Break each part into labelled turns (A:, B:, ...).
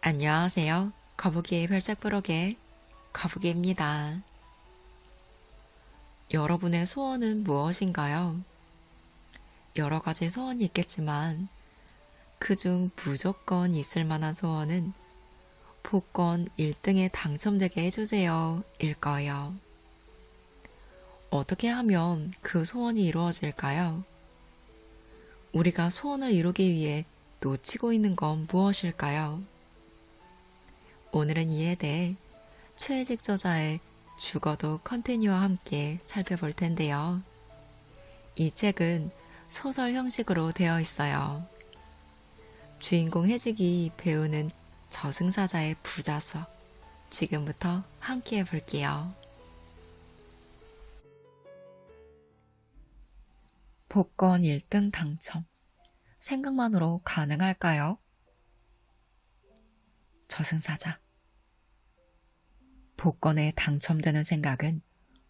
A: 안녕하세요. 거북이의 별책부록의 거북이입니다. 여러분의 소원은 무엇인가요? 여러 가지 소원이 있겠지만 그중 무조건 있을 만한 소원은 복권 1등에 당첨되게 해주세요 일 거예요. 어떻게 하면 그 소원이 이루어질까요? 우리가 소원을 이루기 위해 놓치고 있는 건 무엇일까요? 오늘은 이에 대해 최혜직 저자의 죽어도 컨티뉴와 함께 살펴볼 텐데요. 이 책은 소설 형식으로 되어 있어요. 주인공 혜직이 배우는 저승사자의 부자서 지금부터 함께 해볼게요. 복권 1등 당첨. 생각만으로 가능할까요? 저승사자. 복권에 당첨되는 생각은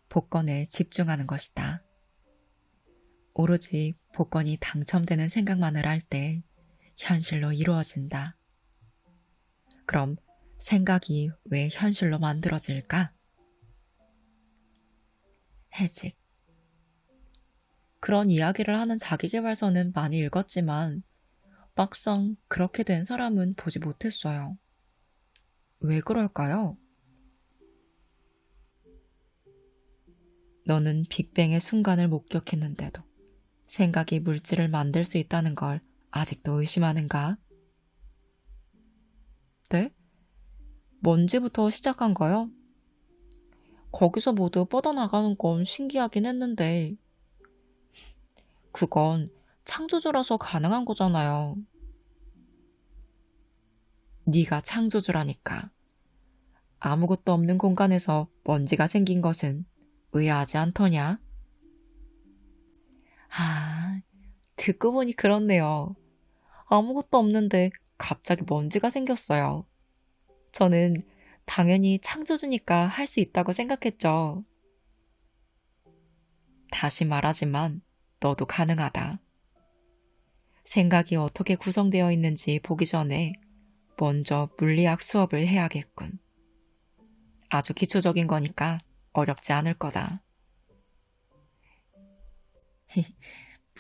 A: 복권에 집중하는 것이다. 오로지 복권이 당첨되는 생각만을 할 때 현실로 이루어진다. 그럼 생각이 왜 현실로 만들어질까? 해직. 그런 이야기를 하는 자기계발서는 많이 읽었지만 막상 그렇게 된 사람은 보지 못했어요. 왜 그럴까요? 너는 빅뱅의 순간을 목격했는데도 생각이 물질을 만들 수 있다는 걸 아직도 의심하는가? 네? 먼지부터 시작한가요? 거기서 모두 뻗어나가는 건 신기하긴 했는데 그건 창조주라서 가능한 거잖아요. 네가 창조주라니까. 아무것도 없는 공간에서 먼지가 생긴 것은 의아하지 않더냐? 아, 듣고 보니 그렇네요. 아무것도 없는데 갑자기 먼지가 생겼어요. 저는 당연히 창조주니까 할 수 있다고 생각했죠. 다시 말하지만 너도 가능하다. 생각이 어떻게 구성되어 있는지 보기 전에 먼저 물리학 수업을 해야겠군. 아주 기초적인 거니까 어렵지 않을 거다.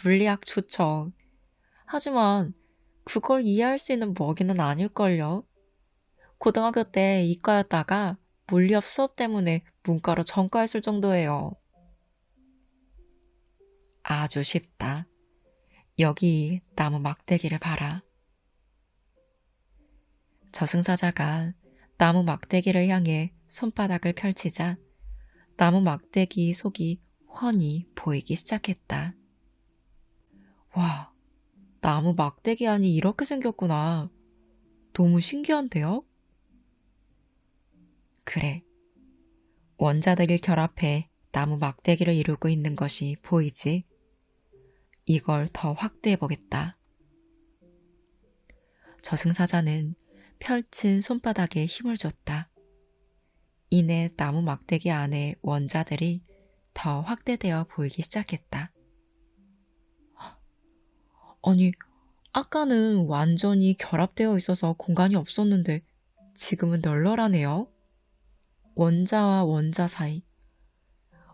A: 물리학 좋죠. 하지만 그걸 이해할 수 있는 먹이는 아닐걸요. 고등학교 때 이과였다가 물리학 수업 때문에 문과로 전과했을 정도예요. 아주 쉽다. 여기 나무 막대기를 봐라. 저승사자가 나무 막대기를 향해 손바닥을 펼치자 나무 막대기 속이 훤히 보이기 시작했다. 와, 나무 막대기 안이 이렇게 생겼구나. 너무 신기한데요? 그래. 원자들이 결합해 나무 막대기를 이루고 있는 것이 보이지? 이걸 더 확대해보겠다. 저승사자는 펼친 손바닥에 힘을 줬다. 이내 나무 막대기 안에 원자들이 더 확대되어 보이기 시작했다. 아니, 아까는 완전히 결합되어 있어서 공간이 없었는데 지금은 널널하네요. 원자와 원자 사이,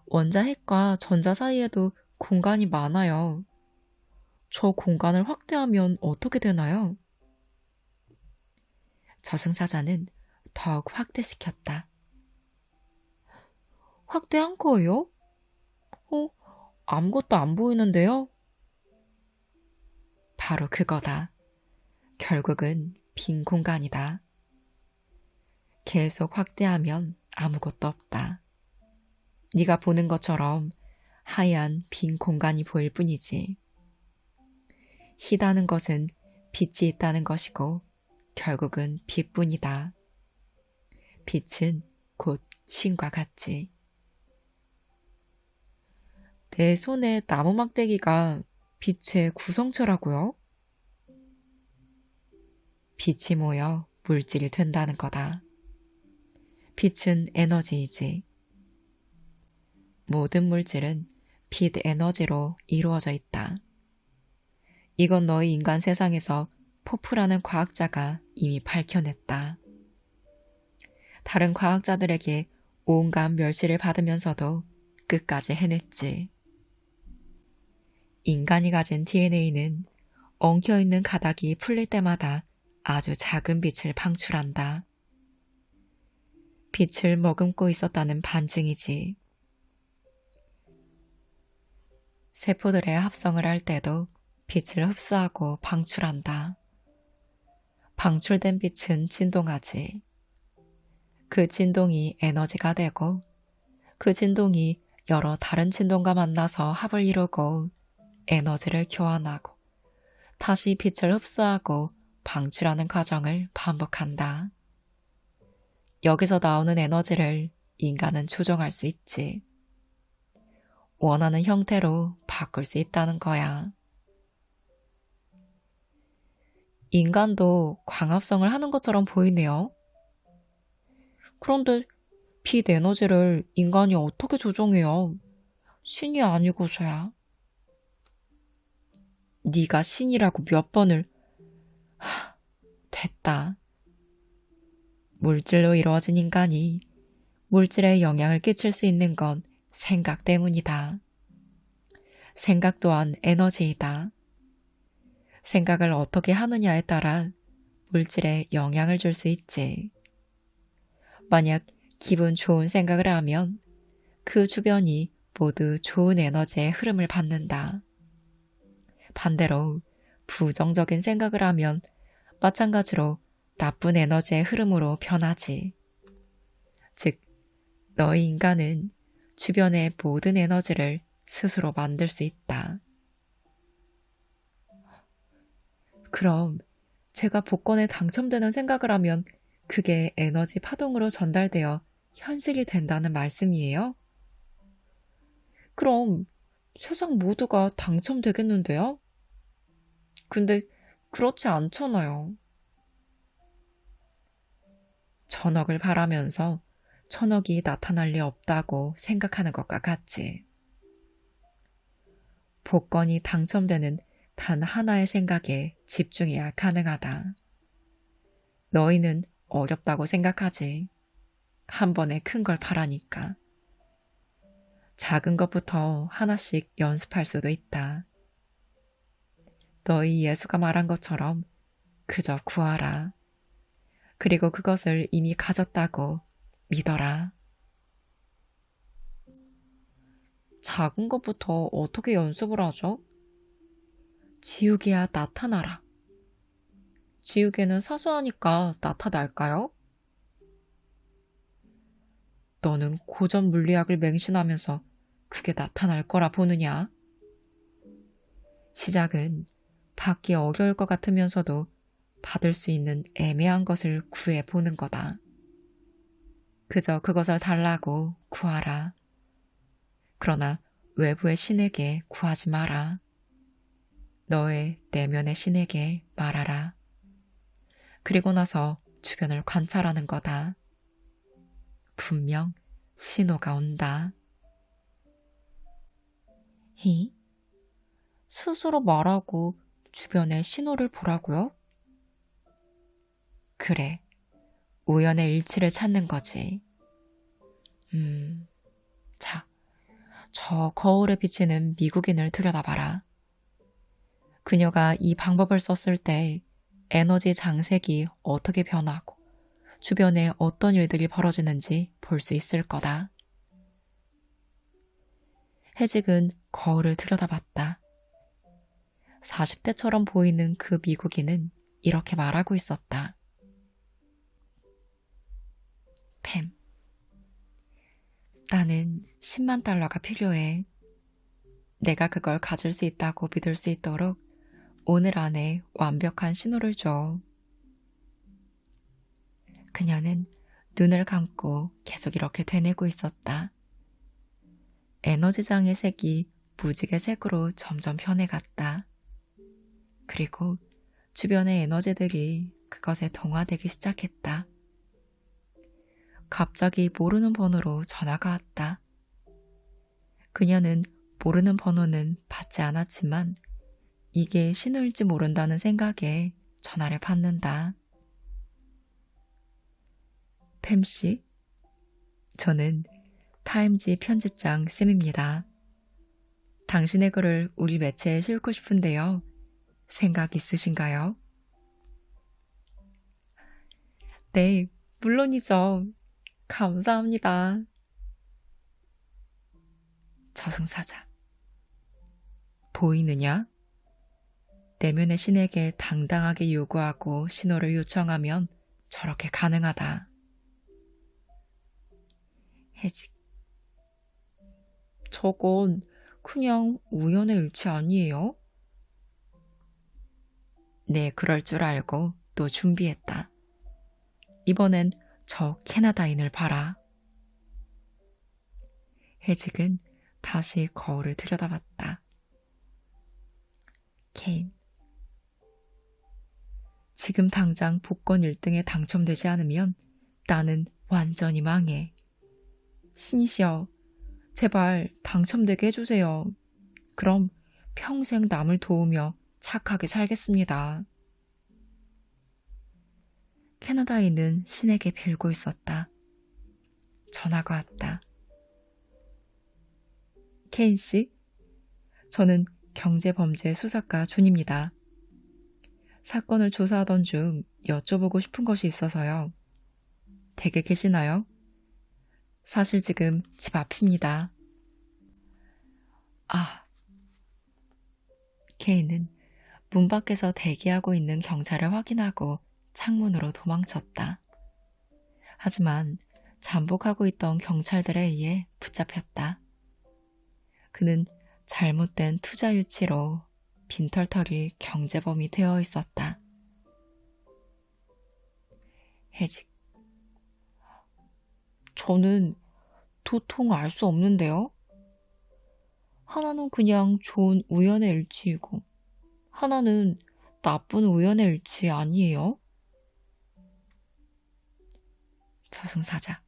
A: 원자 핵과 전자 사이에도 공간이 많아요. 저 공간을 확대하면 어떻게 되나요? 저승사자는 더욱 확대시켰다. 확대한 거예요? 어? 아무것도 안 보이는데요? 바로 그거다. 결국은 빈 공간이다. 계속 확대하면 아무것도 없다. 네가 보는 것처럼 하얀 빈 공간이 보일 뿐이지. 희다는 것은 빛이 있다는 것이고 결국은 빛뿐이다. 빛은 곧 신과 같지. 내 손에 나무 막대기가 빛의 구성체라고요? 빛이 모여 물질이 된다는 거다. 빛은 에너지이지. 모든 물질은 빛 에너지로 이루어져 있다. 이건 너희 인간 세상에서 포프라는 과학자가 이미 밝혀냈다. 다른 과학자들에게 온갖 멸시를 받으면서도 끝까지 해냈지. 인간이 가진 DNA는 엉켜있는 가닥이 풀릴 때마다 아주 작은 빛을 방출한다. 빛을 머금고 있었다는 반증이지. 세포들의 합성을 할 때도 빛을 흡수하고 방출한다. 방출된 빛은 진동하지. 그 진동이 에너지가 되고 그 진동이 여러 다른 진동과 만나서 합을 이루고 에너지를 교환하고 다시 빛을 흡수하고 방출하는 과정을 반복한다. 여기서 나오는 에너지를 인간은 조정할 수 있지. 원하는 형태로 바꿀 수 있다는 거야. 인간도 광합성을 하는 것처럼 보이네요. 그런데 빛 에너지를 인간이 어떻게 조종해요? 신이 아니고서야. 네가 신이라고 몇 번을... 됐다. 물질로 이루어진 인간이 물질에 영향을 끼칠 수 있는 건 생각 때문이다. 생각 또한 에너지이다. 생각을 어떻게 하느냐에 따라 물질에 영향을 줄 수 있지. 만약 기분 좋은 생각을 하면 그 주변이 모두 좋은 에너지의 흐름을 받는다. 반대로 부정적인 생각을 하면 마찬가지로 나쁜 에너지의 흐름으로 변하지. 즉, 너희 인간은 주변의 모든 에너지를 스스로 만들 수 있다. 그럼 제가 복권에 당첨되는 생각을 하면 그게 에너지 파동으로 전달되어 현실이 된다는 말씀이에요? 그럼 세상 모두가 당첨되겠는데요? 근데 그렇지 않잖아요. 천억을 바라면서 천억이 나타날 리 없다고 생각하는 것과 같지. 복권이 당첨되는 단 하나의 생각에 집중해야 가능하다. 너희는 어렵다고 생각하지. 한 번에 큰 걸 바라니까. 작은 것부터 하나씩 연습할 수도 있다. 너희 예수가 말한 것처럼 그저 구하라. 그리고 그것을 이미 가졌다고 믿어라. 작은 것부터 어떻게 연습을 하죠? 지우개야 나타나라. 지우개는 사소하니까 나타날까요? 너는 고전 물리학을 맹신하면서 그게 나타날 거라 보느냐? 시작은 받기 어려울 것 같으면서도 받을 수 있는 애매한 것을 구해보는 거다. 그저 그것을 달라고 구하라. 그러나 외부의 신에게 구하지 마라. 너의 내면의 신에게 말하라. 그리고 나서 주변을 관찰하는 거다. 분명 신호가 온다. 스스로 말하고 주변의 신호를 보라고요? 그래, 우연의 일치를 찾는 거지. 자, 저 거울에 비치는 미국인을 들여다봐라. 그녀가 이 방법을 썼을 때 에너지 장색이 어떻게 변하고 주변에 어떤 일들이 벌어지는지 볼 수 있을 거다. 해직은 거울을 들여다봤다. 40대처럼 보이는 그 미국인은 이렇게 말하고 있었다. 팸, 나는 10만 달러가 필요해. 내가 그걸 가질 수 있다고 믿을 수 있도록 오늘 안에 완벽한 신호를 줘. 그녀는 눈을 감고 계속 이렇게 되뇌고 있었다. 에너지장의 색이 무지개 색으로 점점 변해갔다. 그리고 주변의 에너지들이 그것에 동화되기 시작했다. 갑자기 모르는 번호로 전화가 왔다. 그녀는 모르는 번호는 받지 않았지만 이게 신호일지 모른다는 생각에 전화를 받는다. 팸씨, 저는 타임지 편집장 쌤입니다. 당신의 글을 우리 매체에 싣고 싶은데요. 생각 있으신가요? 네, 물론이죠. 감사합니다. 저승사자. 보이느냐? 내면의 신에게 당당하게 요구하고 신호를 요청하면 저렇게 가능하다. 해직. 저건 그냥 우연의 일치 아니에요? 네, 그럴 줄 알고 또 준비했다. 이번엔 저 캐나다인을 봐라. 해직은 다시 거울을 들여다봤다. 케인. 지금 당장 복권 1등에 당첨되지 않으면 나는 완전히 망해. 신이시여, 제발 당첨되게 해주세요. 그럼 평생 남을 도우며 착하게 살겠습니다. 캐나다인은 신에게 빌고 있었다. 전화가 왔다. 케인 씨, 저는 경제범죄 수사과 존입니다. 사건을 조사하던 중 여쭤보고 싶은 것이 있어서요. 댁에 계시나요? 사실 지금 집 앞입니다. 아, 케인은 문 밖에서 대기하고 있는 경찰을 확인하고 창문으로 도망쳤다. 하지만 잠복하고 있던 경찰들에 의해 붙잡혔다. 그는 잘못된 투자 유치로 빈털터리 경제범이 되어 있었다. 해직. 저는 도통 알 수 없는데요. 하나는 그냥 좋은 우연의 일치이고 하나는 나쁜 우연의 일치 아니에요? 저승사자.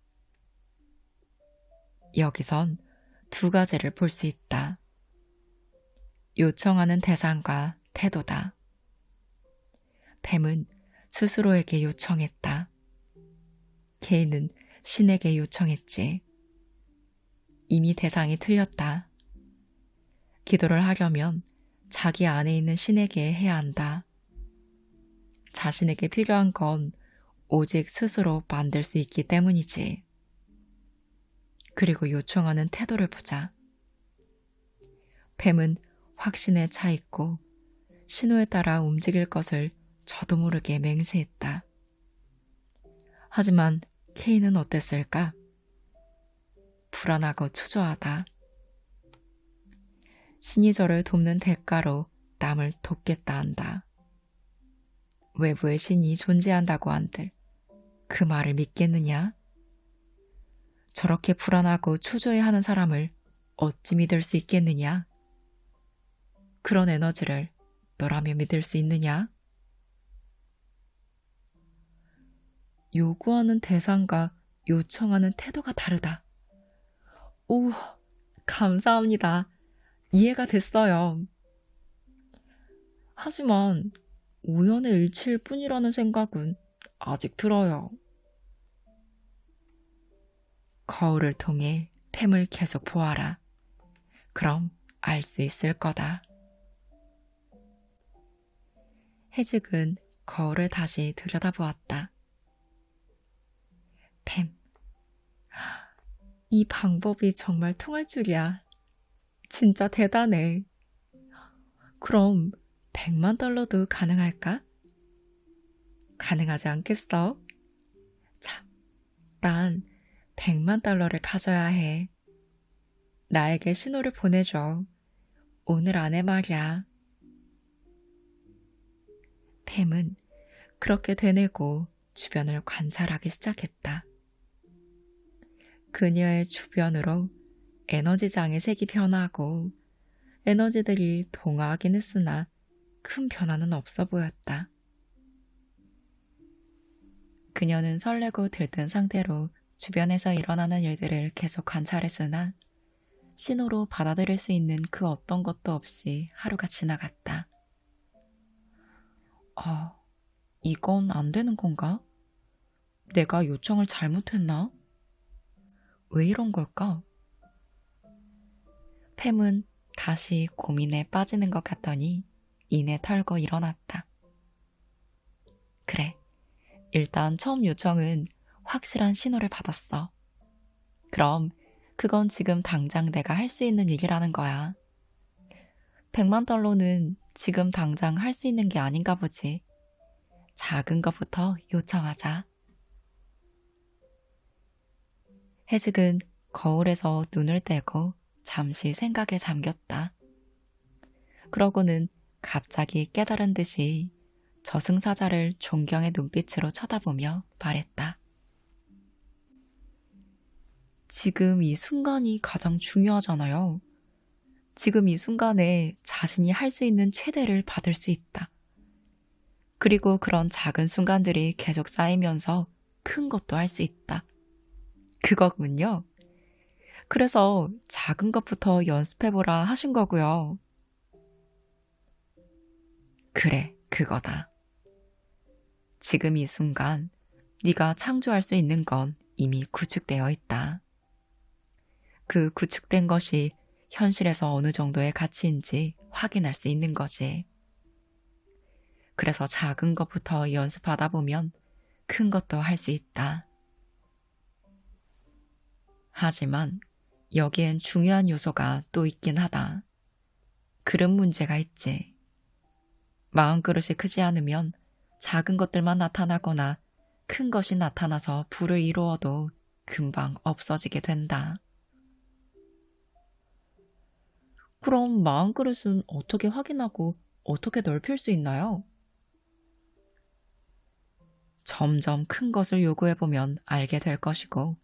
A: 여기선 두 가지를 볼 수 있다. 요청하는 대상과 태도다. 뱀은 스스로에게 요청했다. 케인은 신에게 요청했지. 이미 대상이 틀렸다. 기도를 하려면 자기 안에 있는 신에게 해야 한다. 자신에게 필요한 건 오직 스스로 만들 수 있기 때문이지. 그리고 요청하는 태도를 보자. 뱀은 확신에 차 있고 신호에 따라 움직일 것을 저도 모르게 맹세했다. 하지만 케인은 어땠을까? 불안하고 초조하다. 신이 저를 돕는 대가로 남을 돕겠다 한다. 외부의 신이 존재한다고 한들 그 말을 믿겠느냐? 저렇게 불안하고 초조해하는 사람을 어찌 믿을 수 있겠느냐? 그런 에너지를 너라면 믿을 수 있느냐? 요구하는 대상과 요청하는 태도가 다르다. 오, 감사합니다. 이해가 됐어요. 하지만 우연의 일치일 뿐이라는 생각은 아직 들어요. 거울을 통해 템을 계속 보아라. 그럼 알 수 있을 거다. 해직은 거울을 다시 들여다보았다. 팸. 이 방법이 정말 통할 줄이야. 진짜 대단해. 그럼 100만 달러도 가능할까? 가능하지 않겠어? 자, 난 100만 달러를 가져야 해. 나에게 신호를 보내줘. 오늘 안에 말이야. 팸은 그렇게 되뇌고 주변을 관찰하기 시작했다. 그녀의 주변으로 에너지장의 색이 변하고 에너지들이 동화하긴 했으나 큰 변화는 없어 보였다. 그녀는 설레고 들뜬 상태로 주변에서 일어나는 일들을 계속 관찰했으나 신호로 받아들일 수 있는 그 어떤 것도 없이 하루가 지나갔다. 이건 안 되는 건가? 내가 요청을 잘못했나? 왜 이런 걸까? 팸은 다시 고민에 빠지는 것 같더니 이내 털고 일어났다. 그래, 일단 처음 요청은 확실한 신호를 받았어. 그럼 그건 지금 당장 내가 할 수 있는 얘기라는 거야. 100만 달러는 지금 당장 할 수 있는 게 아닌가 보지. 작은 것부터 요청하자. 해직은 거울에서 눈을 떼고 잠시 생각에 잠겼다. 그러고는 갑자기 깨달은 듯이 저승사자를 존경의 눈빛으로 쳐다보며 말했다. 지금 이 순간이 가장 중요하잖아요. 지금 이 순간에 자신이 할 수 있는 최대를 받을 수 있다. 그리고 그런 작은 순간들이 계속 쌓이면서 큰 것도 할 수 있다. 그거군요. 그래서 작은 것부터 연습해보라 하신 거고요. 그래, 그거다. 지금 이 순간 네가 창조할 수 있는 건 이미 구축되어 있다. 그 구축된 것이 현실에서 어느 정도의 가치인지 확인할 수 있는 거지. 그래서 작은 것부터 연습하다 보면 큰 것도 할 수 있다. 하지만 여기엔 중요한 요소가 또 있긴 하다. 그릇 문제가 있지. 마음그릇이 크지 않으면 작은 것들만 나타나거나 큰 것이 나타나서 부를 이루어도 금방 없어지게 된다. 그럼 마음그릇은 어떻게 확인하고 어떻게 넓힐 수 있나요? 점점 큰 것을 요구해보면 알게 될 것이고,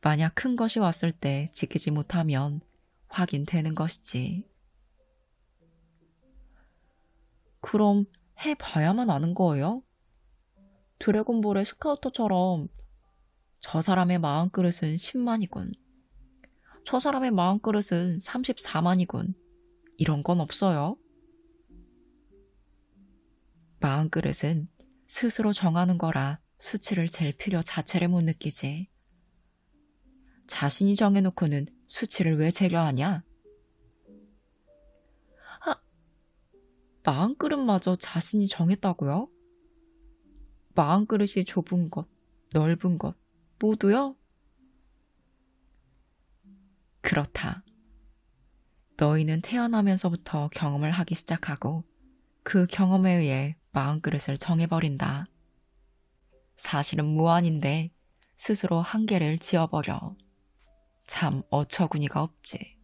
A: 만약 큰 것이 왔을 때 지키지 못하면 확인되는 것이지. 그럼 해봐야만 아는 거예요? 드래곤볼의 스카우터처럼 저 사람의 마음그릇은 10만이군. 저 사람의 마음그릇은 34만이군. 이런 건 없어요. 마음그릇은 스스로 정하는 거라 수치를 잴 필요 자체를 못 느끼지. 자신이 정해놓고는 수치를 왜 재려 하냐? 마음그릇마저 자신이 정했다고요? 마음그릇이 좁은 것, 넓은 것, 모두요? 그렇다. 너희는 태어나면서부터 경험을 하기 시작하고 그 경험에 의해 마음그릇을 정해버린다. 사실은 무한인데 스스로 한계를 지어버려. 참 어처구니가 없지.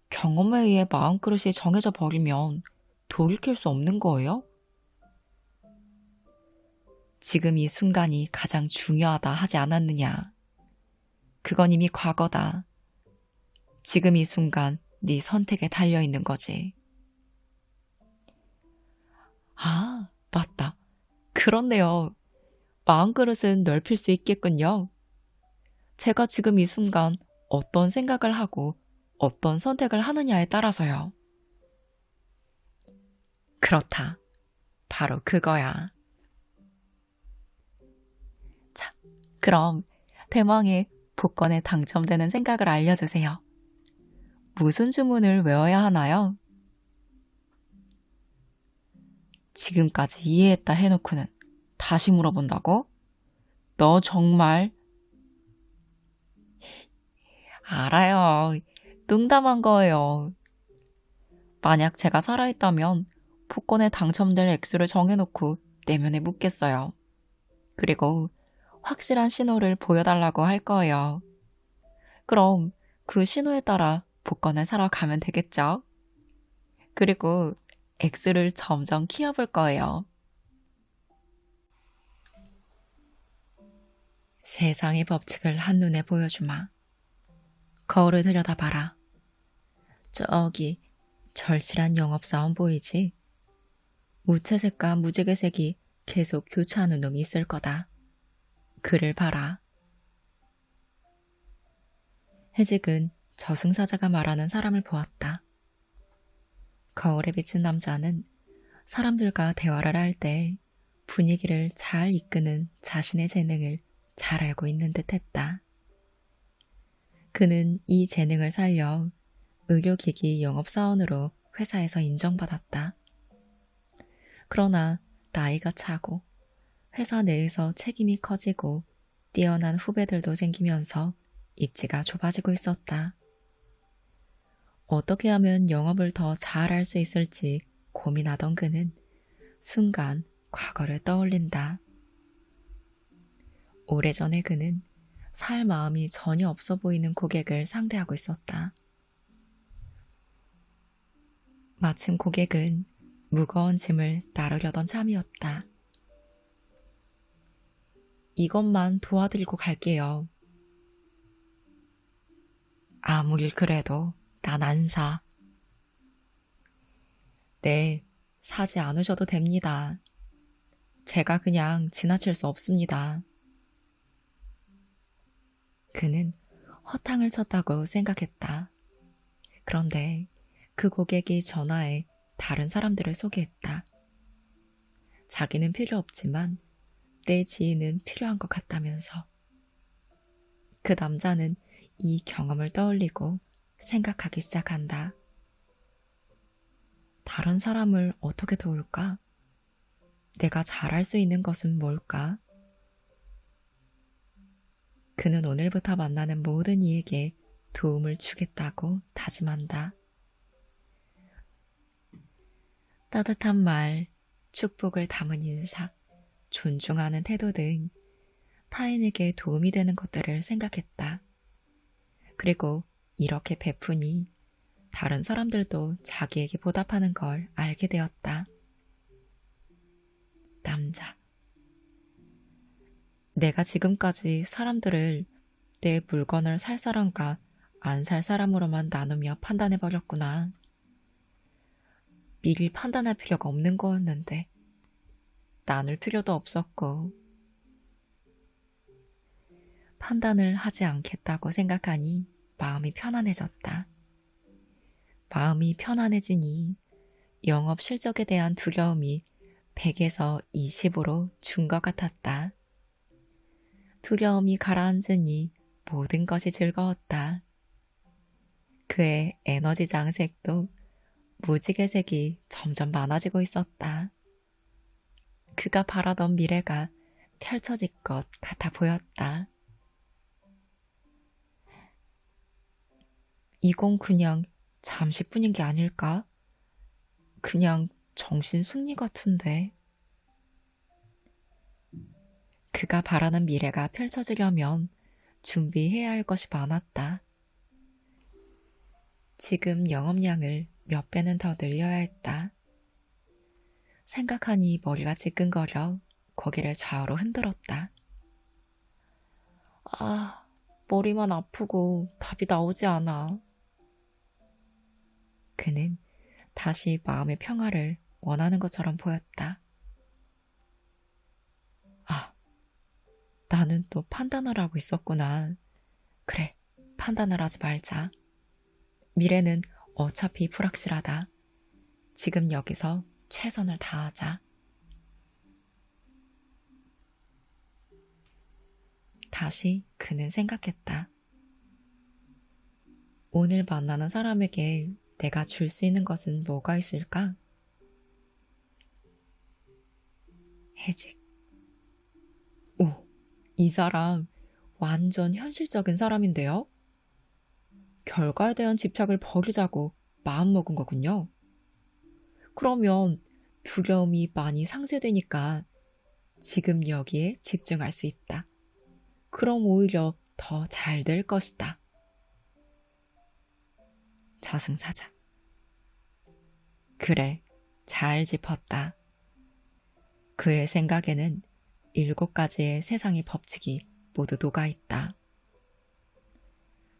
A: 경험에 의해 마음그릇이 정해져 버리면 돌이킬 수 없는 거예요? 지금 이 순간이 가장 중요하다 하지 않았느냐? 그건 이미 과거다. 지금 이 순간 네 선택에 달려있는 거지. 아, 맞다. 그렇네요. 마음그릇은 넓힐 수 있겠군요. 제가 지금 이 순간 어떤 생각을 하고 어떤 선택을 하느냐에 따라서요. 그렇다. 바로 그거야. 자, 그럼 대망의 복권에 당첨되는 생각을 알려주세요. 무슨 주문을 외워야 하나요? 지금까지 이해했다 해놓고는 다시 물어본다고? 너 정말? 알아요. 농담한 거예요. 만약 제가 살아있다면 복권에 당첨될 액수를 정해놓고 내면에 묻겠어요. 그리고 확실한 신호를 보여달라고 할 거예요. 그럼 그 신호에 따라 복권을 사러 가면 되겠죠? 그리고 액수를 점점 키워볼 거예요. 세상의 법칙을 한눈에 보여주마. 거울을 들여다봐라. 저기 절실한 영업사원 보이지? 무채색과 무지개색이 계속 교차하는 놈이 있을 거다. 그를 봐라. 해직은 저승사자가 말하는 사람을 보았다. 거울에 비친 남자는 사람들과 대화를 할 때 분위기를 잘 이끄는 자신의 재능을 잘 알고 있는 듯 했다. 그는 이 재능을 살려 의료기기 영업사원으로 회사에서 인정받았다. 그러나 나이가 차고 회사 내에서 책임이 커지고 뛰어난 후배들도 생기면서 입지가 좁아지고 있었다. 어떻게 하면 영업을 더 잘할 수 있을지 고민하던 그는 순간 과거를 떠올린다. 오래전에 그는 살 마음이 전혀 없어 보이는 고객을 상대하고 있었다. 마침 고객은 무거운 짐을 나르려던 참이었다. 이것만 도와드리고 갈게요. 아무리 그래도 난 안 사. 네, 사지 않으셔도 됩니다. 제가 그냥 지나칠 수 없습니다. 그는 허탕을 쳤다고 생각했다. 그런데 그 고객이 전화해 다른 사람들을 소개했다. 자기는 필요 없지만 내 지인은 필요한 것 같다면서. 그 남자는 이 경험을 떠올리고 생각하기 시작한다. 다른 사람을 어떻게 도울까? 내가 잘할 수 있는 것은 뭘까? 그는 오늘부터 만나는 모든 이에게 도움을 주겠다고 다짐한다. 따뜻한 말, 축복을 담은 인사, 존중하는 태도 등 타인에게 도움이 되는 것들을 생각했다. 그리고 이렇게 베푸니 다른 사람들도 자기에게 보답하는 걸 알게 되었다. 남자. 내가 지금까지 사람들을 내 물건을 살 사람과 안 살 사람으로만 나누며 판단해버렸구나. 미리 판단할 필요가 없는 거였는데 나눌 필요도 없었고. 판단을 하지 않겠다고 생각하니 마음이 편안해졌다. 마음이 편안해지니 영업 실적에 대한 두려움이 100에서 20으로 준 것 같았다. 두려움이 가라앉으니 모든 것이 즐거웠다. 그의 에너지 장색도 무지개색이 점점 많아지고 있었다. 그가 바라던 미래가 펼쳐질 것 같아 보였다. 이건 그냥 잠시뿐인 게 아닐까? 그냥 정신 승리 같은데. 그가 바라는 미래가 펼쳐지려면 준비해야 할 것이 많았다. 지금 영업량을 몇 배는 더 늘려야 했다. 생각하니 머리가 지끈거려 고개를 좌우로 흔들었다. 아, 머리만 아프고 답이 나오지 않아. 그는 다시 마음의 평화를 원하는 것처럼 보였다. 아, 나는 또 판단을 하고 있었구나. 그래, 판단을 하지 말자. 미래는 어차피 불확실하다. 지금 여기서 최선을 다하자. 다시 그는 생각했다. 오늘 만나는 사람에게 내가 줄 수 있는 것은 뭐가 있을까? 해직. 오, 이 사람 완전 현실적인 사람인데요? 결과에 대한 집착을 버리자고 마음먹은 거군요. 그러면 두려움이 많이 상쇄되니까 지금 여기에 집중할 수 있다. 그럼 오히려 더 잘 될 것이다. 저승사자. 그래, 잘 짚었다. 그의 생각에는 7가지의 세상의 법칙이 모두 녹아있다.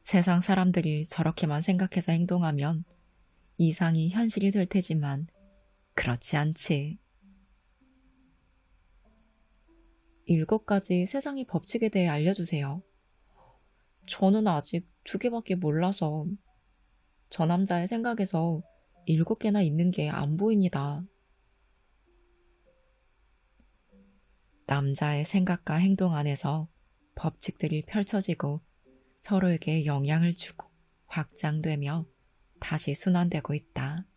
A: 세상 사람들이 저렇게만 생각해서 행동하면 이상이 현실이 될 테지만 그렇지 않지. 7가지 세상의 법칙에 대해 알려주세요. 저는 아직 2개밖에 몰라서 저 남자의 생각에서 7개나 있는 게 안 보입니다. 남자의 생각과 행동 안에서 법칙들이 펼쳐지고 서로에게 영향을 주고 확장되며 다시 순환되고 있다.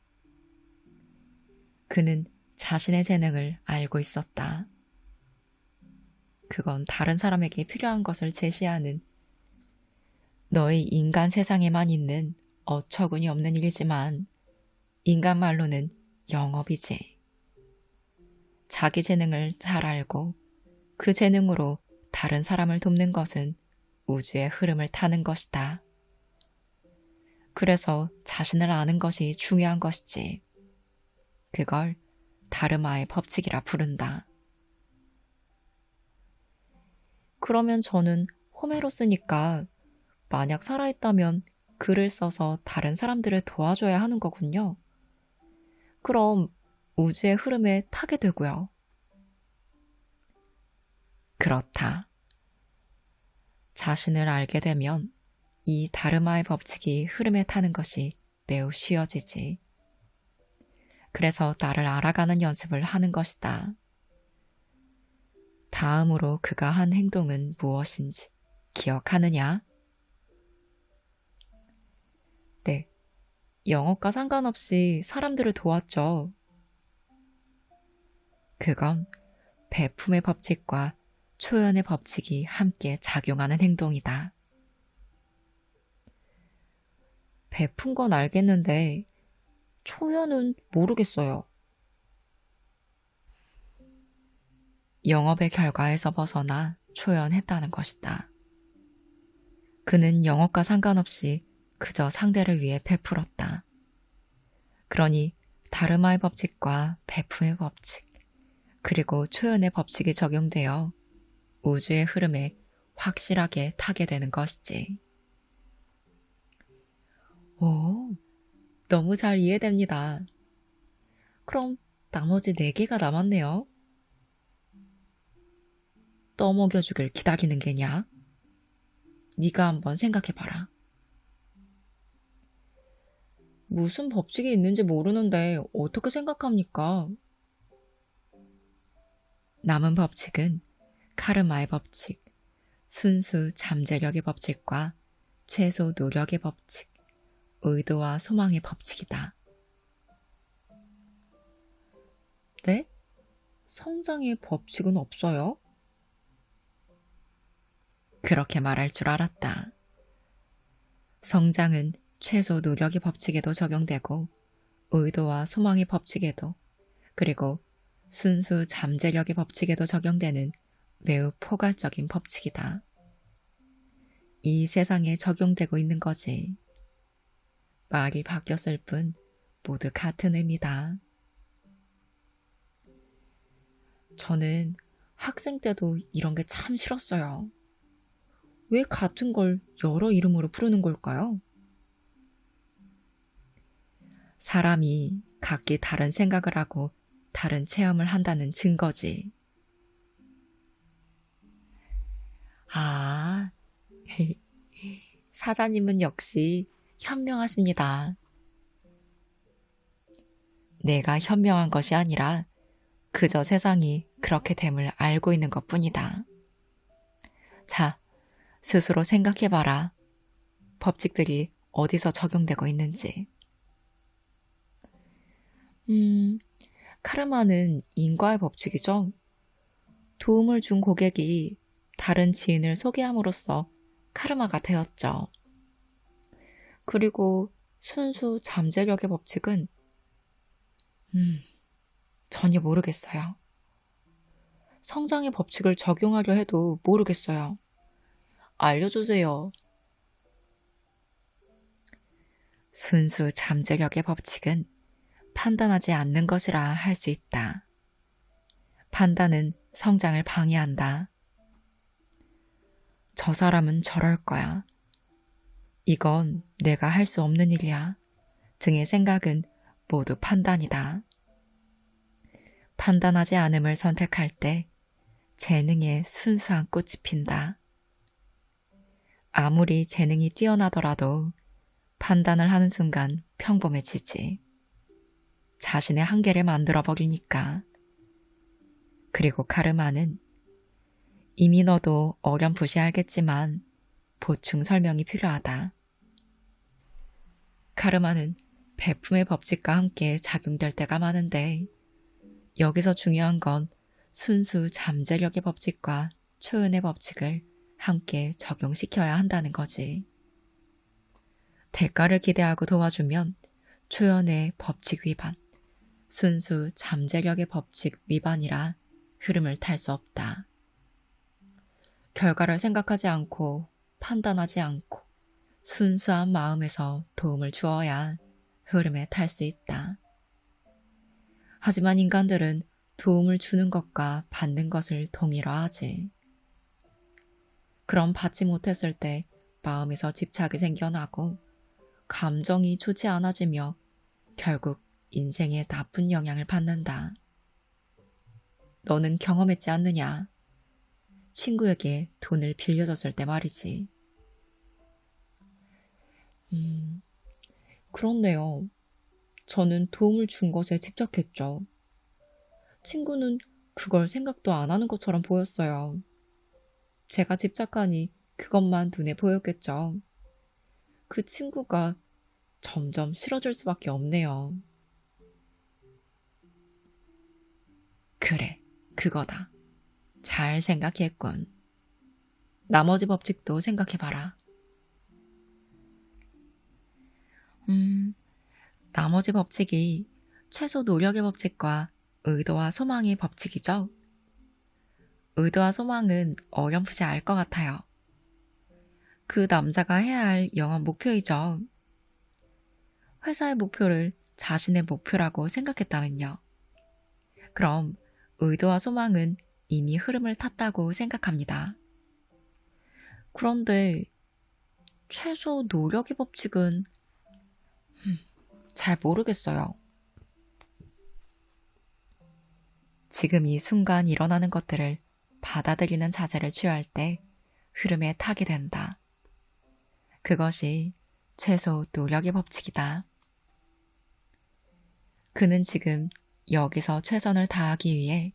A: 그는 자신의 재능을 알고 있었다. 그건 다른 사람에게 필요한 것을 제시하는 너의 인간 세상에만 있는 어처구니 없는 일이지만 인간 말로는 영업이지. 자기 재능을 잘 알고 그 재능으로 다른 사람을 돕는 것은 우주의 흐름을 타는 것이다. 그래서 자신을 아는 것이 중요한 것이지. 그걸 다르마의 법칙이라 부른다. 그러면 저는 호메로스니까 만약 살아있다면 글을 써서 다른 사람들을 도와줘야 하는 거군요. 그럼 우주의 흐름에 타게 되고요. 그렇다. 자신을 알게 되면 이 다르마의 법칙이 흐름에 타는 것이 매우 쉬워지지. 그래서 나를 알아가는 연습을 하는 것이다. 다음으로 그가 한 행동은 무엇인지 기억하느냐? 네, 영업과 상관없이 사람들을 도왔죠. 그건 배품의 법칙과 초연의 법칙이 함께 작용하는 행동이다. 베푼 건 알겠는데 초연은 모르겠어요. 영업의 결과에서 벗어나 초연했다는 것이다. 그는 영업과 상관없이 그저 상대를 위해 베풀었다. 그러니 다르마의 법칙과 베품의 법칙, 그리고 초연의 법칙이 적용되어 우주의 흐름에 확실하게 타게 되는 것이지. 오, 너무 잘 이해됩니다. 그럼 나머지 4개가 남았네요. 떠먹여주길 기다리는 게냐? 네가 한번 생각해봐라. 무슨 법칙이 있는지 모르는데 어떻게 생각합니까? 남은 법칙은 카르마의 법칙, 순수 잠재력의 법칙과 최소 노력의 법칙, 의도와 소망의 법칙이다. 네? 성장의 법칙은 없어요? 그렇게 말할 줄 알았다. 성장은 최소 노력의 법칙에도 적용되고 의도와 소망의 법칙에도 그리고 순수 잠재력의 법칙에도 적용되는 매우 포괄적인 법칙이다. 이 세상에 적용되고 있는 거지. 말이 바뀌었을 뿐 모두 같은 의미다. 저는 학생 때도 이런 게 참 싫었어요. 왜 같은 걸 여러 이름으로 부르는 걸까요? 사람이 각기 다른 생각을 하고 다른 체험을 한다는 증거지. 아, 사자님은 역시 현명하십니다. 내가 현명한 것이 아니라 그저 세상이 그렇게 됨을 알고 있는 것뿐이다. 자, 스스로 생각해봐라. 법칙들이 어디서 적용되고 있는지. 카르마는 인과의 법칙이죠. 도움을 준 고객이 다른 지인을 소개함으로써 카르마가 되었죠. 그리고 순수 잠재력의 법칙은 전혀 모르겠어요. 성장의 법칙을 적용하려 해도 모르겠어요. 알려주세요. 순수 잠재력의 법칙은 판단하지 않는 것이라 할 수 있다. 판단은 성장을 방해한다. 저 사람은 저럴 거야. 이건 내가 할 수 없는 일이야. 등의 생각은 모두 판단이다. 판단하지 않음을 선택할 때 재능에 순수한 꽃이 핀다. 아무리 재능이 뛰어나더라도 판단을 하는 순간 평범해지지. 자신의 한계를 만들어버리니까. 그리고 카르마는 이미 너도 어렴풋이 알겠지만 보충 설명이 필요하다. 카르마는 베품의 법칙과 함께 작용될 때가 많은데 여기서 중요한 건 순수 잠재력의 법칙과 초연의 법칙을 함께 적용시켜야 한다는 거지. 대가를 기대하고 도와주면 초연의 법칙 위반, 순수 잠재력의 법칙 위반이라 흐름을 탈 수 없다. 결과를 생각하지 않고 판단하지 않고 순수한 마음에서 도움을 주어야 흐름에 탈 수 있다. 하지만 인간들은 도움을 주는 것과 받는 것을 동일화 하지. 그럼 받지 못했을 때 마음에서 집착이 생겨나고 감정이 좋지 않아지며 결국 인생에 나쁜 영향을 받는다. 너는 경험했지 않느냐? 친구에게 돈을 빌려줬을 때 말이지. 그렇네요. 저는 도움을 준 것에 집착했죠. 친구는 그걸 생각도 안 하는 것처럼 보였어요. 제가 집착하니 그것만 눈에 보였겠죠. 그 친구가 점점 싫어질 수밖에 없네요. 그래, 그거다. 잘 생각했군. 나머지 법칙도 생각해봐라. 나머지 법칙이 최소 노력의 법칙과 의도와 소망의 법칙이죠. 의도와 소망은 어렴풋이 알 것 같아요. 그 남자가 해야 할 영업 목표이죠. 회사의 목표를 자신의 목표라고 생각했다면요. 그럼 의도와 소망은 이미 흐름을 탔다고 생각합니다. 그런데 최소 노력의 법칙은 잘 모르겠어요. 지금 이 순간 일어나는 것들을 받아들이는 자세를 취할 때 흐름에 타게 된다. 그것이 최소 노력의 법칙이다. 그는 지금 여기서 최선을 다하기 위해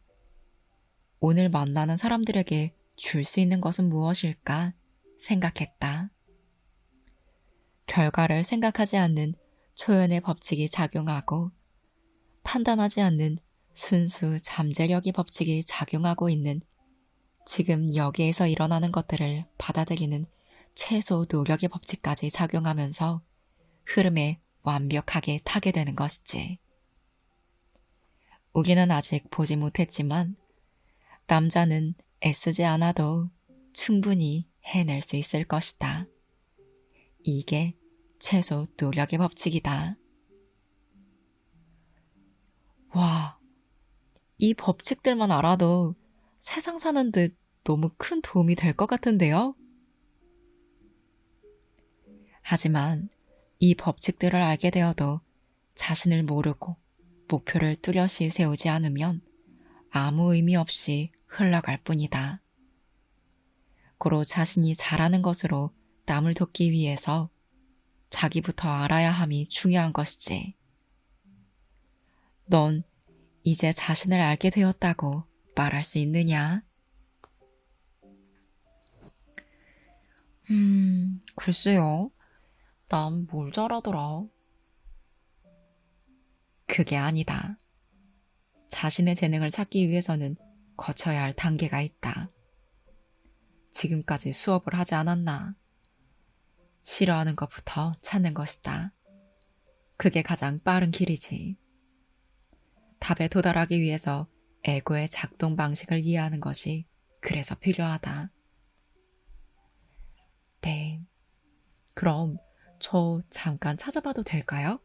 A: 오늘 만나는 사람들에게 줄 수 있는 것은 무엇일까 생각했다. 결과를 생각하지 않는 초연의 법칙이 작용하고 판단하지 않는 순수 잠재력의 법칙이 작용하고 있는 지금 여기에서 일어나는 것들을 받아들이는 최소 노력의 법칙까지 작용하면서 흐름에 완벽하게 타게 되는 것이지. 우리는 아직 보지 못했지만 남자는 애쓰지 않아도 충분히 해낼 수 있을 것이다. 이게 최소 노력의 법칙이다. 와, 이 법칙들만 알아도 세상 사는 데 너무 큰 도움이 될 것 같은데요? 하지만 이 법칙들을 알게 되어도 자신을 모르고 목표를 뚜렷이 세우지 않으면 아무 의미 없이 흘러갈 뿐이다. 고로 자신이 잘하는 것으로 남을 돕기 위해서 자기부터 알아야 함이 중요한 것이지. 넌 이제 자신을 알게 되었다고 말할 수 있느냐? 글쎄요. 난 뭘 잘하더라. 그게 아니다. 자신의 재능을 찾기 위해서는 거쳐야 할 단계가 있다. 지금까지 수업을 하지 않았나? 싫어하는 것부터 찾는 것이다. 그게 가장 빠른 길이지. 답에 도달하기 위해서 에고의 작동 방식을 이해하는 것이 그래서 필요하다. 네. 그럼 저 잠깐 찾아봐도 될까요?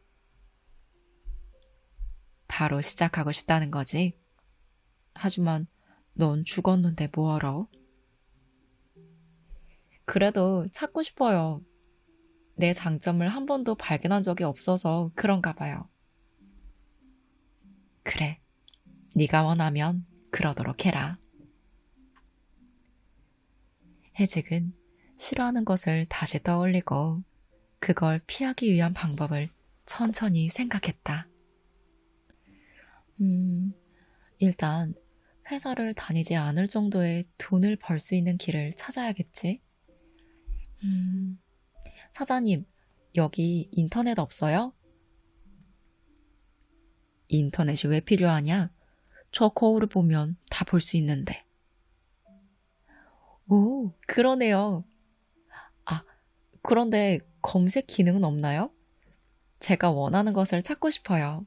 A: 바로 시작하고 싶다는 거지. 하지만 넌 죽었는데 뭐하러? 그래도 찾고 싶어요. 내 장점을 한 번도 발견한 적이 없어서 그런가 봐요. 그래, 네가 원하면 그러도록 해라. 해직은 싫어하는 것을 다시 떠올리고 그걸 피하기 위한 방법을 천천히 생각했다. 일단 회사를 다니지 않을 정도의 돈을 벌 수 있는 길을 찾아야겠지? 음, 사장님, 여기 인터넷 없어요? 인터넷이 왜 필요하냐? 저 거울을 보면 다 볼 수 있는데. 오, 그러네요. 아, 그런데 검색 기능은 없나요? 제가 원하는 것을 찾고 싶어요.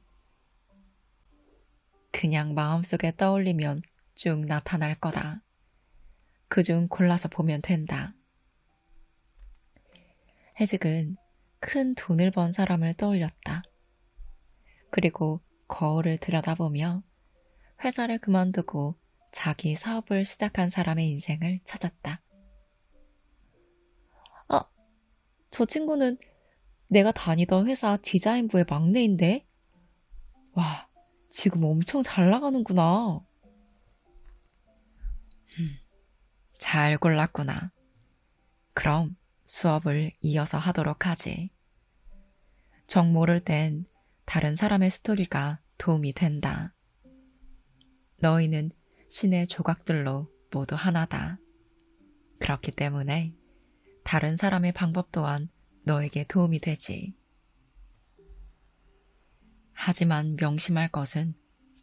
A: 그냥 마음속에 떠올리면 쭉 나타날 거다. 그중 골라서 보면 된다. 해직은 큰 돈을 번 사람을 떠올렸다. 그리고 거울을 들여다보며 회사를 그만두고 자기 사업을 시작한 사람의 인생을 찾았다. 아, 저 친구는 내가 다니던 회사 디자인부의 막내인데? 와, 지금 엄청 잘 나가는구나. 잘 골랐구나. 그럼 수업을 이어서 하도록 하지. 정 모를 땐 다른 사람의 스토리가 도움이 된다. 너희는 신의 조각들로 모두 하나다. 그렇기 때문에 다른 사람의 방법 또한 너에게 도움이 되지. 하지만 명심할 것은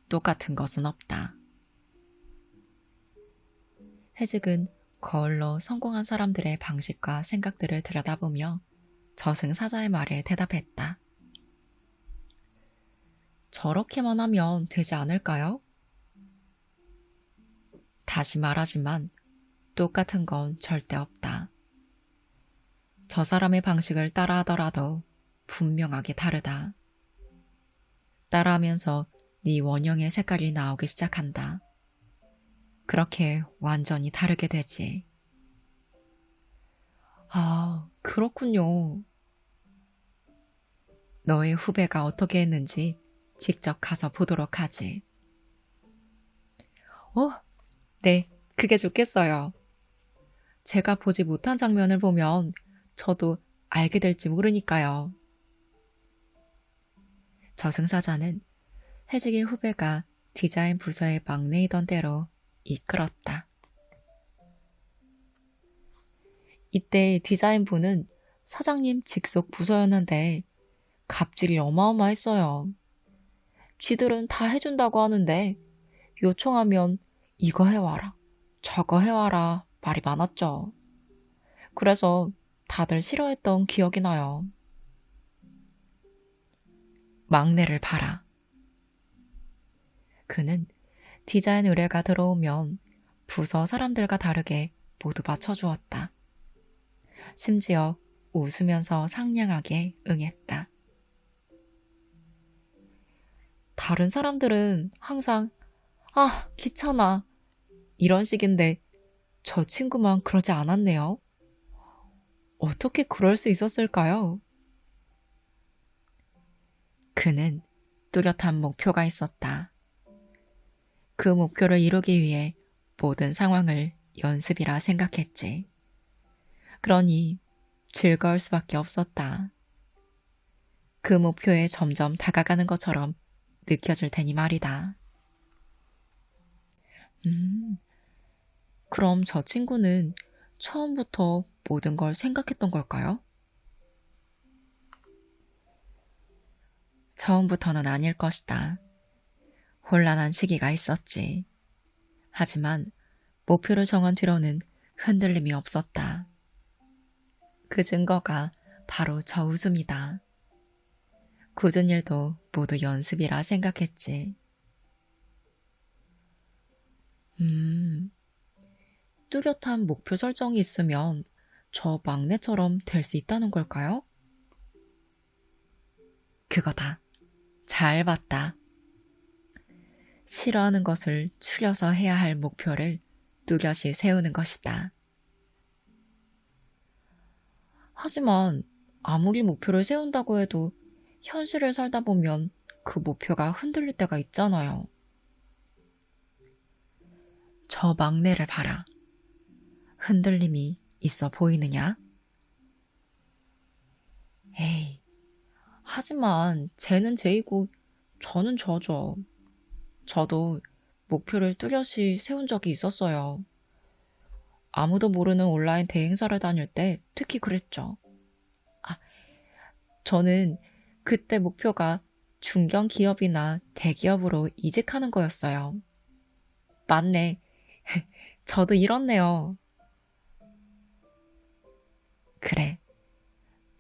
A: 똑같은 것은 없다. 해직은 거울로 성공한 사람들의 방식과 생각들을 들여다보며 저승사자의 말에 대답했다. 저렇게만 하면 되지 않을까요? 다시 말하지만 똑같은 건 절대 없다. 저 사람의 방식을 따라하더라도 분명하게 다르다. 따라하면서 네 원형의 색깔이 나오기 시작한다. 그렇게 완전히 다르게 되지. 아, 그렇군요. 너의 후배가 어떻게 했는지 직접 가서 보도록 하지. 네, 그게 좋겠어요. 제가 보지 못한 장면을 보면 저도 알게 될지 모르니까요. 저승사자는 해직의 후배가 디자인 부서의 막내이던 때로 이끌었다. 이때 디자인부는 사장님 직속 부서였는데 갑질이 어마어마했어요. 쥐들은 다 해준다고 하는데 요청하면 이거 해와라, 저거 해와라 말이 많았죠. 그래서 다들 싫어했던 기억이 나요. 막내를 봐라. 그는 디자인 의뢰가 들어오면 부서 사람들과 다르게 모두 맞춰주었다. 심지어 웃으면서 상냥하게 응했다. 다른 사람들은 항상 아, 귀찮아 이런 식인데 저 친구만 그러지 않았네요. 어떻게 그럴 수 있었을까요? 그는 뚜렷한 목표가 있었다. 그 목표를 이루기 위해 모든 상황을 연습이라 생각했지. 그러니 즐거울 수밖에 없었다. 그 목표에 점점 다가가는 것처럼 느껴질 테니 말이다. 그럼 저 친구는 처음부터 모든 걸 생각했던 걸까요? 처음부터는 아닐 것이다. 혼란한 시기가 있었지. 하지만 목표를 정한 뒤로는 흔들림이 없었다. 그 증거가 바로 저 웃음이다. 굳은 일도 모두 연습이라 생각했지. 뚜렷한 목표 설정이 있으면 저 막내처럼 될 수 있다는 걸까요? 그거다. 잘 봤다. 싫어하는 것을 추려서 해야 할 목표를 뚜렷이 세우는 것이다. 하지만 아무리 목표를 세운다고 해도 현실을 살다 보면 그 목표가 흔들릴 때가 있잖아요. 저 막내를 봐라. 흔들림이 있어 보이느냐? 에이, 하지만 쟤는 쟤이고 저는 저죠. 저도 목표를 뚜렷이 세운 적이 있었어요. 아무도 모르는 온라인 대행사를 다닐 때 특히 그랬죠. 아, 저는 그때 목표가 중견 기업이나 대기업으로 이직하는 거였어요. 맞네. 저도 이렇네요. 그래.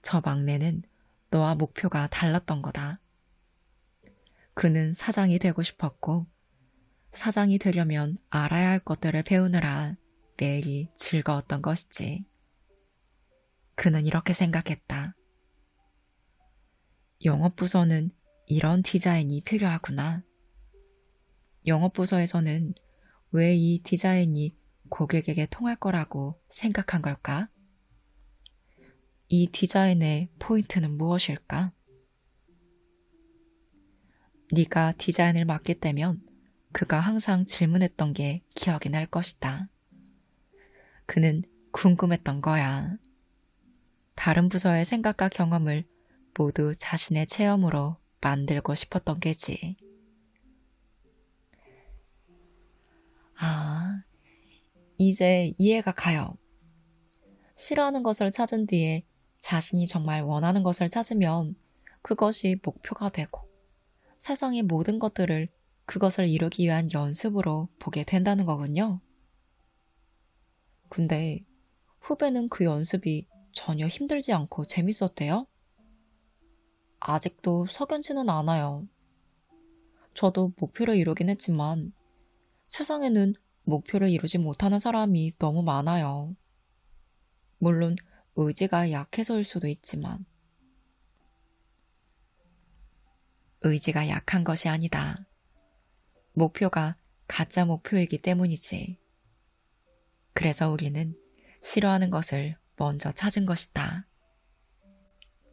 A: 저 막내는 너와 목표가 달랐던 거다. 그는 사장이 되고 싶었고, 사장이 되려면 알아야 할 것들을 배우느라 매일이 즐거웠던 것이지. 그는 이렇게 생각했다. 영업부서는 이런 디자인이 필요하구나. 영업부서에서는 왜 이 디자인이 고객에게 통할 거라고 생각한 걸까? 이 디자인의 포인트는 무엇일까? 네가 디자인을 맡겠다면 그가 항상 질문했던 게 기억이 날 것이다. 그는 궁금했던 거야. 다른 부서의 생각과 경험을 모두 자신의 체험으로 만들고 싶었던 게지. 아, 이제 이해가 가요. 싫어하는 것을 찾은 뒤에 자신이 정말 원하는 것을 찾으면 그것이 목표가 되고 세상의 모든 것들을 그것을 이루기 위한 연습으로 보게 된다는 거군요. 근데 후배는 그 연습이 전혀 힘들지 않고 재밌었대요? 아직도 석연치는 않아요. 저도 목표를 이루긴 했지만 세상에는 목표를 이루지 못하는 사람이 너무 많아요. 물론 의지가 약해서일 수도 있지만 의지가 약한 것이 아니다. 목표가 가짜 목표이기 때문이지. 그래서 우리는 싫어하는 것을 먼저 찾은 것이다.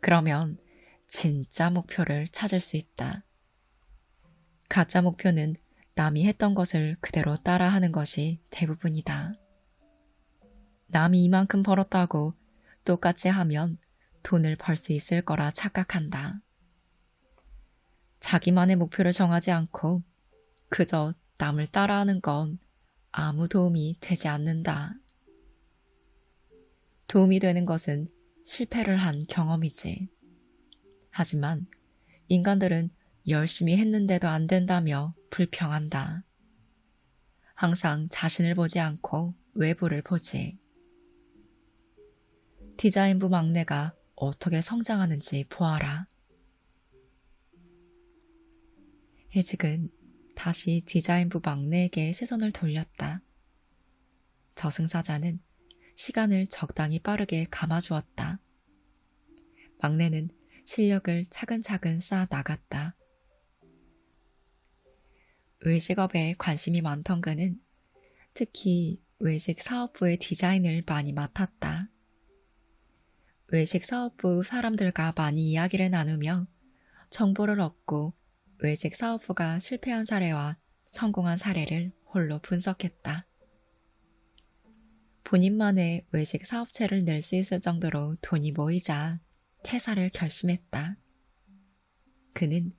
A: 그러면 진짜 목표를 찾을 수 있다. 가짜 목표는 남이 했던 것을 그대로 따라하는 것이 대부분이다. 남이 이만큼 벌었다고 똑같이 하면 돈을 벌 수 있을 거라 착각한다. 자기만의 목표를 정하지 않고 그저 남을 따라하는 건 아무 도움이 되지 않는다. 도움이 되는 것은 실패를 한 경험이지. 하지만 인간들은 열심히 했는데도 안 된다며 불평한다. 항상 자신을 보지 않고 외부를 보지. 디자인부 막내가 어떻게 성장하는지 보아라. 해직은 다시 디자인부 막내에게 시선을 돌렸다. 저승사자는 시간을 적당히 빠르게 감아주었다. 막내는 실력을 차근차근 쌓아 나갔다. 외식업에 관심이 많던 그는 특히 외식 사업부의 디자인을 많이 맡았다. 외식 사업부 사람들과 많이 이야기를 나누며 정보를 얻고 외식 사업부가 실패한 사례와 성공한 사례를 홀로 분석했다. 본인만의 외식 사업체를 낼 수 있을 정도로 돈이 모이자 퇴사를 결심했다. 그는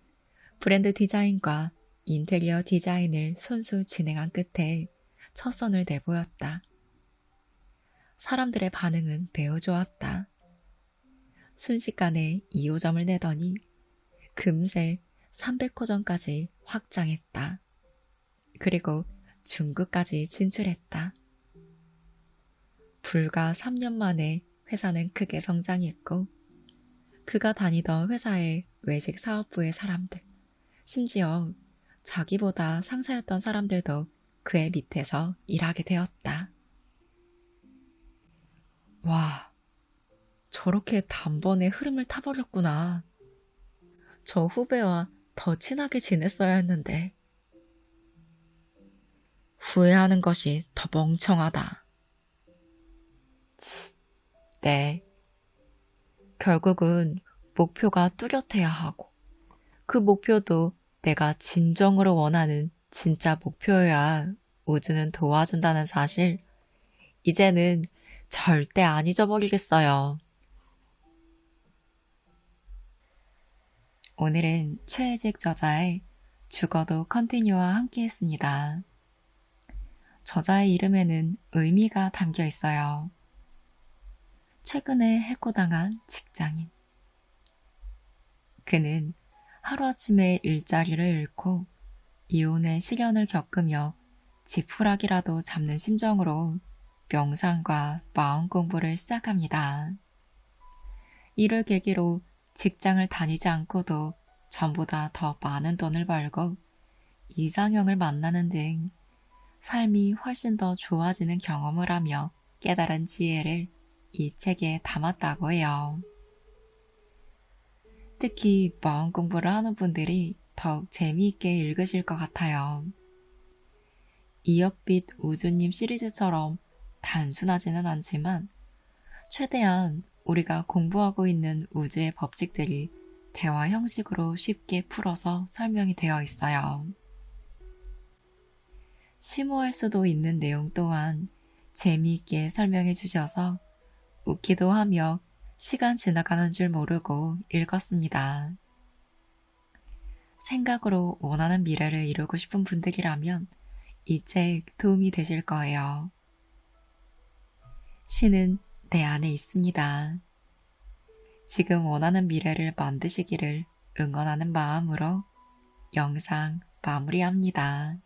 A: 브랜드 디자인과 인테리어 디자인을 손수 진행한 끝에 첫 선을 내보였다. 사람들의 반응은 매우 좋았다. 순식간에 2호점을 내더니 금세 300호점까지 확장했다. 그리고 중국까지 진출했다. 불과 3년 만에 회사는 크게 성장했고 그가 다니던 회사의 외식 사업부의 사람들, 심지어 자기보다 상사였던 사람들도 그의 밑에서 일하게 되었다. 와, 저렇게 단번에 흐름을 타버렸구나. 저 후배와 더 친하게 지냈어야 했는데. 후회하는 것이 더 멍청하다. 네. 결국은 목표가 뚜렷해야 하고 그 목표도 내가 진정으로 원하는 진짜 목표여야 우주는 도와준다는 사실 이제는 절대 안 잊어버리겠어요. 오늘은 최혜직 저자의 죽어도 컨티뉴와 함께했습니다. 저자의 이름에는 의미가 담겨 있어요. 최근에 해고당한 직장인. 그는 하루아침에 일자리를 잃고 이혼의 시련을 겪으며 지푸라기라도 잡는 심정으로 명상과 마음 공부를 시작합니다. 이를 계기로 직장을 다니지 않고도 전보다 더 많은 돈을 벌고 이상형을 만나는 등 삶이 훨씬 더 좋아지는 경험을 하며 깨달은 지혜를 이 책에 담았다고 해요. 특히 마음 공부를 하는 분들이 더욱 재미있게 읽으실 것 같아요. 이엇빛 우주님 시리즈처럼 단순하지는 않지만 최대한 우리가 공부하고 있는 우주의 법칙들이 대화 형식으로 쉽게 풀어서 설명이 되어 있어요. 심오할 수도 있는 내용 또한 재미있게 설명해 주셔서 웃기도 하며 시간 지나가는 줄 모르고 읽었습니다. 생각으로 원하는 미래를 이루고 싶은 분들이라면 이 책 도움이 되실 거예요. 신은 내 안에 있습니다. 지금 원하는 미래를 만드시기를 응원하는 마음으로 영상 마무리합니다.